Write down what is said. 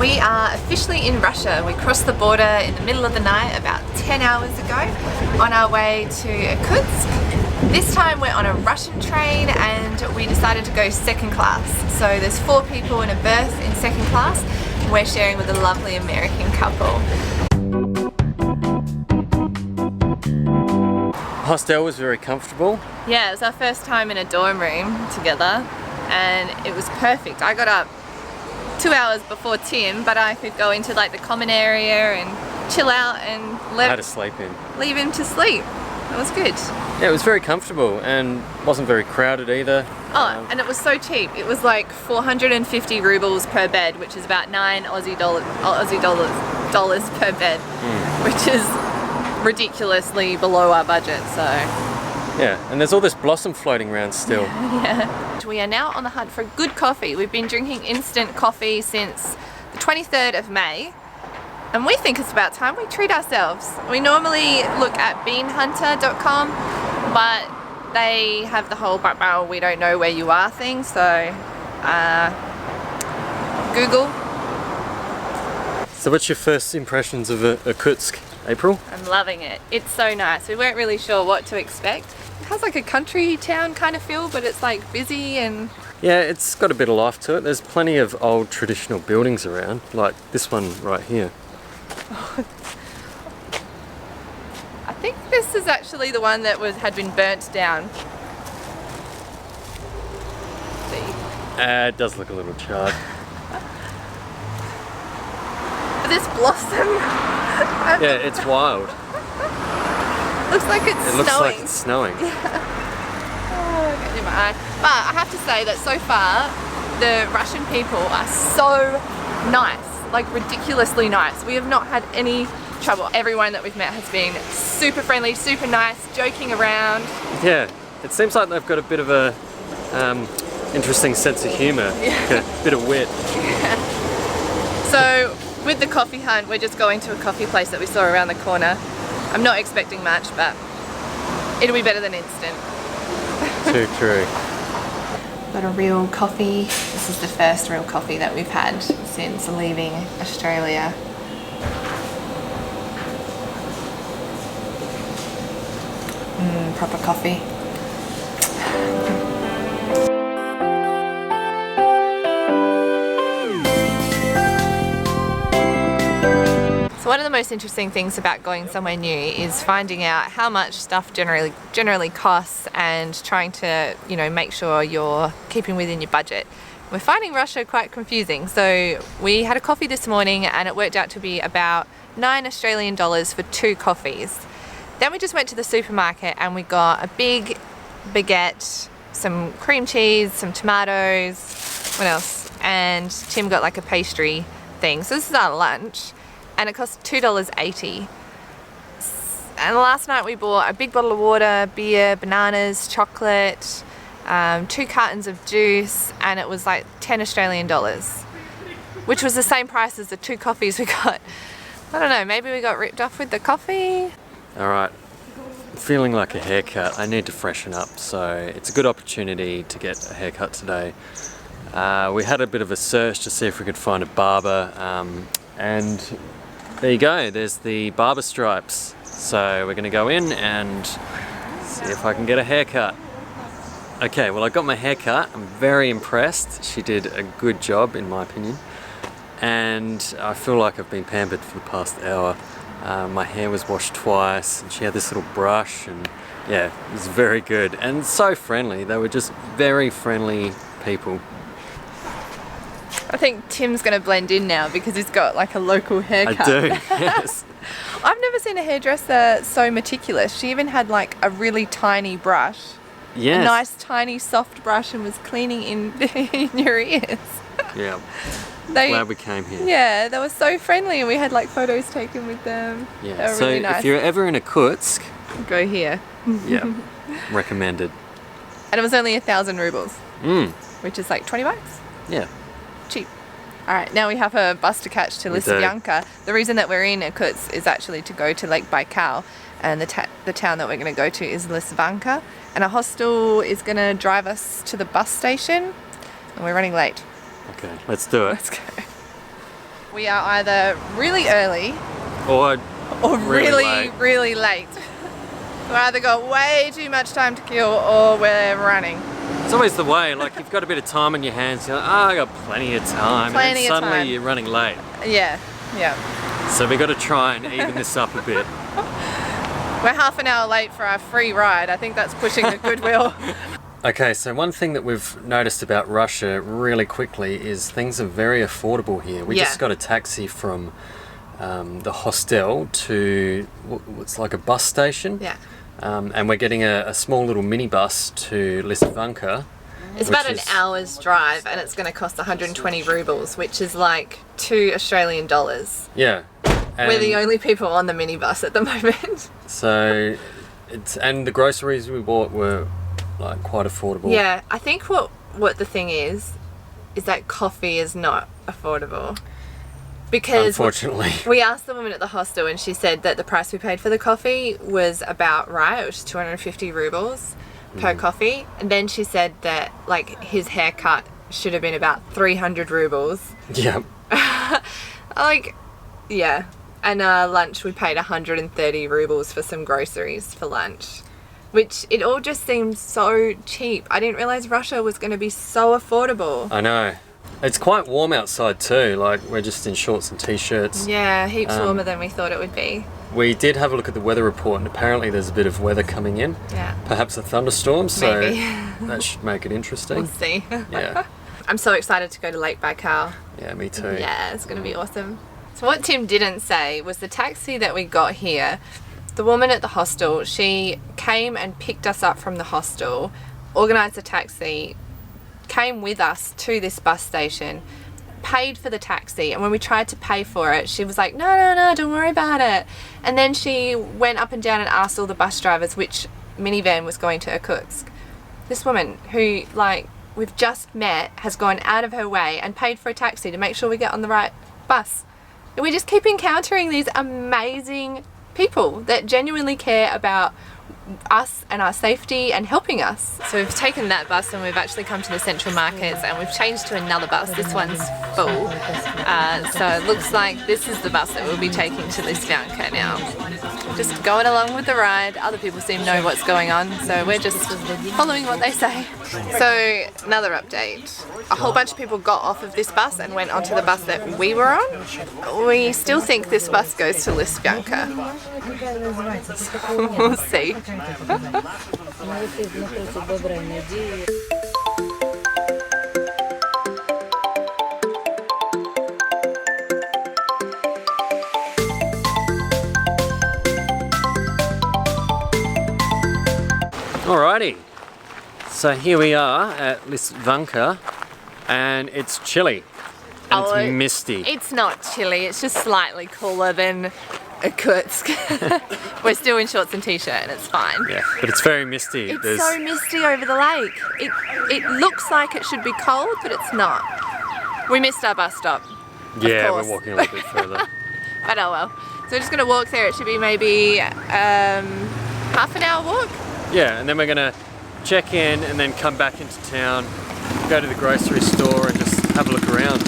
We are officially in Russia. We crossed the border in the middle of the night about 10 hours ago on our way to Irkutsk. This time we're on a Russian train and we decided to go second class. So there's 4 people in a berth in second class. We're sharing with a lovely American couple. Hostel was very comfortable. Yeah, it was our first time in a dorm room together and it was perfect. I got up 2 hours before Tim, but I could go into like the common area and chill out and leave him to sleep. It was good. Yeah, it was very comfortable and wasn't very crowded either. Oh, and it was so cheap. It was like 450 rubles per bed, which is about 9 Aussie dollars per bed, which is ridiculously below our budget. So yeah, and there's all this blossom floating around still. Yeah. We are now on the hunt for good coffee. We've been drinking instant coffee since the 23rd of May. And we think it's about time we treat ourselves. We normally look at beanhunter.com, but they have the whole we don't know where you are thing, so Google. So what's your first impressions of Irkutsk, April? I'm loving it. It's so nice. We weren't really sure what to expect. It has like a country town kind of feel, but it's like busy and... Yeah, it's got a bit of life to it. There's plenty of old traditional buildings around, like this one right here. I think this is actually the one that had been burnt down. See? It does look a little charred. But this blossom... Yeah, it's wild. Looks like it's snowing. It looks like it's snowing. Oh, okay, never mind. But I have to say that so far, the Russian people are so nice. Like ridiculously nice. We have not had any trouble. Everyone that we've met has been super friendly, super nice, joking around. Yeah, it seems like they've got a bit of a interesting sense of humour, yeah. A bit of wit. Yeah. So with the coffee hunt, we're just going to a coffee place that we saw around the corner. I'm not expecting much, but it'll be better than instant. Too true. Got a real coffee. This is the first real coffee that we've had since leaving Australia. Proper coffee. So one of the most interesting things about going somewhere new is finding out how much stuff generally costs and trying to, you know, make sure you're keeping within your budget. We're finding Russia quite confusing. So we had a coffee this morning and it worked out to be about 9 Australian dollars for 2 coffees. Then we just went to the supermarket and we got a big baguette, some cream cheese, some tomatoes, what else? And Tim got like a pastry thing. So this is our lunch. And it cost $2.80. And last night we bought a big bottle of water, beer, bananas, chocolate, 2 cartons of juice, and it was like 10 Australian dollars, which was the same price as the 2 coffees we got. I don't know, maybe we got ripped off with the coffee. Alright, I'm feeling like a haircut. I need to freshen up, so it's a good opportunity to get a haircut today. We had a bit of a search to see if we could find a barber, and there you go, there's the barber stripes. So we're going to go in and see if I can get a haircut. Okay, well I got my haircut. I'm very impressed. She did a good job in my opinion. And I feel like I've been pampered for the past hour. My hair was washed twice and she had this little brush and yeah, it was very good. And so friendly. They were just very friendly people. I think Tim's going to blend in now because he's got like a local haircut. I do, yes. I've never seen a hairdresser so meticulous. She even had like a really tiny brush. Yes. A nice tiny soft brush and was cleaning in your ears. Yeah. Glad we came here. Yeah, they were so friendly and we had like photos taken with them. Yeah, they were so really nice. if you're ever in Irkutsk, go here. Yeah, recommended. And it was only 1,000 rubles, which is like 20 bucks. Yeah. Cheap. Alright, now we have a bus to catch to Listvyanka. The reason that we're in Irkutsk is actually to go to Lake Baikal, and the town that we're going to go to is Listvyanka, and a hostel is going to drive us to the bus station, and we're running late. Okay, let's do it. Let's go. we are either really early Or really, really late. We've either got way too much time to kill or we're running. it's always the way, like you've got a bit of time on your hands, you're like, oh, I got plenty of time. Plenty and then of suddenly time. you're running late. Yeah. So we've got to try and even this up a bit. We're half an hour late for our free ride. I think that's pushing the goodwill. Okay, so one thing that we've noticed about Russia really quickly is things are very affordable here. We just got a taxi from the hostel to what's like a bus station. Yeah. And we're getting a small little minibus to Listvyanka. It's about an hour's drive and it's going to cost 120 rubles, which is like $2 Australian. Yeah. We're the only people on the minibus at the moment. So, and the groceries we bought were like quite affordable. Yeah, I think what the thing is that coffee is not affordable. Because unfortunately, we asked the woman at the hostel and she said that the price we paid for the coffee was about right. It was 250 rubles per coffee. And then she said that like his haircut should have been about 300 rubles. Yeah. Like, yeah. And lunch we paid 130 rubles for some groceries for lunch. Which it all just seemed so cheap. I didn't realise Russia was going to be so affordable. I know. It's quite warm outside too, like we're just in shorts and t-shirts. Yeah, heaps warmer than we thought it would be. We did have a look at the weather report and apparently there's a bit of weather coming in. Yeah. Perhaps a thunderstorm, so Maybe. that should make it interesting. We'll see. Yeah. I'm so excited to go to Lake Baikal. Yeah, me too. Yeah, it's going to be awesome. So what Tim didn't say was the taxi that we got here, the woman at the hostel, she came and picked us up from the hostel, organised a taxi, came with us to this bus station, paid for the taxi, and when we tried to pay for it she was like, no, don't worry about it. And then she went up and down and asked all the bus drivers which minivan was going to Irkutsk. This woman who like we've just met has gone out of her way and paid for a taxi to make sure we get on the right bus. And we just keep encountering these amazing people that genuinely care about us and our safety and helping us. So we've taken that bus and we've actually come to the central markets and we've changed to another bus. This one's full. So it looks like this is the bus that we'll be taking to Listvyanka now. Just going along with the ride. Other people seem to know what's going on, so we're just following what they say. So another update. A whole bunch of people got off of this bus and went onto the bus that we were on. We still think this bus goes to Listvyanka. We'll see. Alrighty, so here we are at Listvyanka and it's chilly and it's misty. It's not chilly, it's just slightly cooler than Irkutsk. We're still in shorts and t-shirt and it's fine. Yeah, but it's very misty. It's so misty over the lake. It looks like it should be cold, but it's not. We missed our bus stop. Yeah, course. we're walking a little bit further. But oh well. So we're just going to walk there. It should be maybe half an hour walk. Yeah, and then we're gonna check in and then come back into town, go to the grocery store and just have a look around.